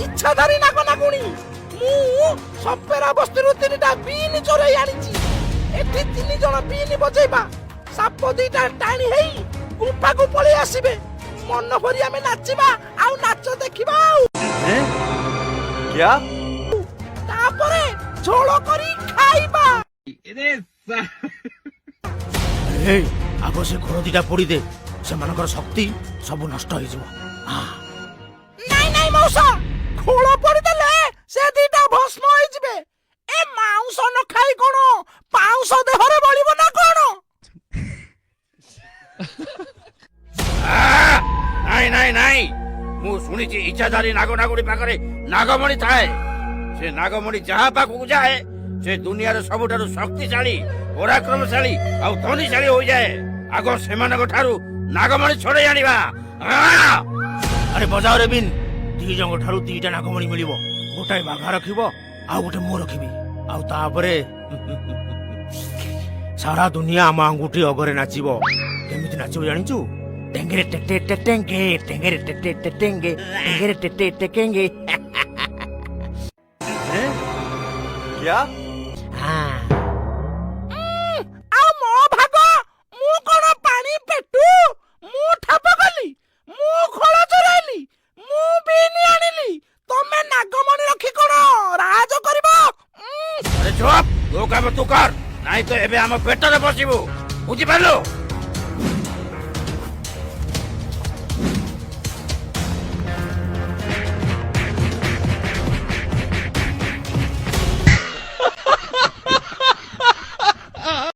ইচ্ছাধারী নাগ নাগুণী ମୁଁ ସପେରା ବସ୍ତିରୁ 3ଟା ବିନି ଚୋରେଇ ଆଣିଛି। ଏଠି 3 ଜଣ ବିନି ବଜେଇବା, ସାପ 2ଟା ଟାଣି ହେଇ ଗୁମ୍ଫାକୁ ପଳେଇ ଆସିବେ। ମନ ଭରି ଆମେ ନାଚିବା ଆଉ ନାଚ ଦେଖିବା। ଆଉ क्या ତାପରେ ଝୋଳ କରି ଖାଇବା। ଆଗ ସେ ଘୋଳ 2ଟା ପୋଡ଼ି ଦେ, ସେମାନଙ୍କର ଶକ୍ତି ସବୁ ନଷ୍ଟ ହେଇଯିବ। ନାଇଁ ନାଇଁ ମଉସା, ଖୋଳ ପଡ଼ିଦେଲେ ସେ 2ଟା ଭସ୍ମ ହେଇଯିବେ। ଏ ମାଉଁସ ନ ଖାଇ କଣ ପାଉଁଶ ଦେହରେ ବଳିବ ନା କଣ? ନାଇଁ ନାଇଁ ନାଇଁ, ମୁଁ ଶୁଣିଛି ଇଚ୍ଛାଧାରୀ ନାଗ ନାଗୁଣୀ ପାଖରେ ନାଗମଣି ଥାଏ। ସେ ନାଗମଣି ଯାହା ପାଖକୁ ଯାଏ ସେ ଦୁନିଆର ସବୁଠାରୁ ଶକ୍ତିଶାଳୀ, ପରାକ୍ରମଶାଳୀ ଆଉ ଧନୀଶାଳୀ ହୋଇଯାଏ। ଆଗ ସେମାନଙ୍କ ଠାରୁ ନାଗମଣି ଛଡେଇ ଆଣିବା। ଆରେ ବଜାଅ ରେ ବିନ୍, 2 ଜଣଙ୍କ ଠାରୁ 2ଟା ନାଗମଣି ମିଳିବ। ଗୋଟାଏ ବାଘା ରଖିବ, ଆଉ ଗୋଟେ ମୁଁ ରଖିବି। ଆଉ ତାପରେ ସାରା ଦୁନିଆ ଆମ ଆଙ୍ଗୁଠି ଅଗରେ ନାଚିବ। କେମିତି ନାଚିବ ଜାଣିଛୁ? ଟେଙ୍ଗେରେ ଟେଟେ ଟେଟେଙ୍ଗେ, ଟେଙ୍ଗେରେ ଟେଟେ ଟେଟେଙ୍ଗେ, ଟେଙ୍ଗେରେ ଟେଟେ ଟେକେଙ୍ଗେ। क्या ଆଉ ମୋ ଭାଗ, ମୁଁ କଣ ପାଣି ପେଟୁ? ମୁଁ ଠାପ କଲି, ମୁଁ ଖୋଳ ଚୋରାଇଲି, ମୁଁ ବିନି ଆଣିଲି। ତମେ ନାଗମଣି ରଖି କଣ ରାଜ କରିବ? ଆରେ ଚୁପ୍, ତୋ କାମ ତୁ କର, ନାଇଁ ତ ଏବେ ଆମ ପେଟରେ ବସିବୁ, ବୁଝିପାରିଲୁ?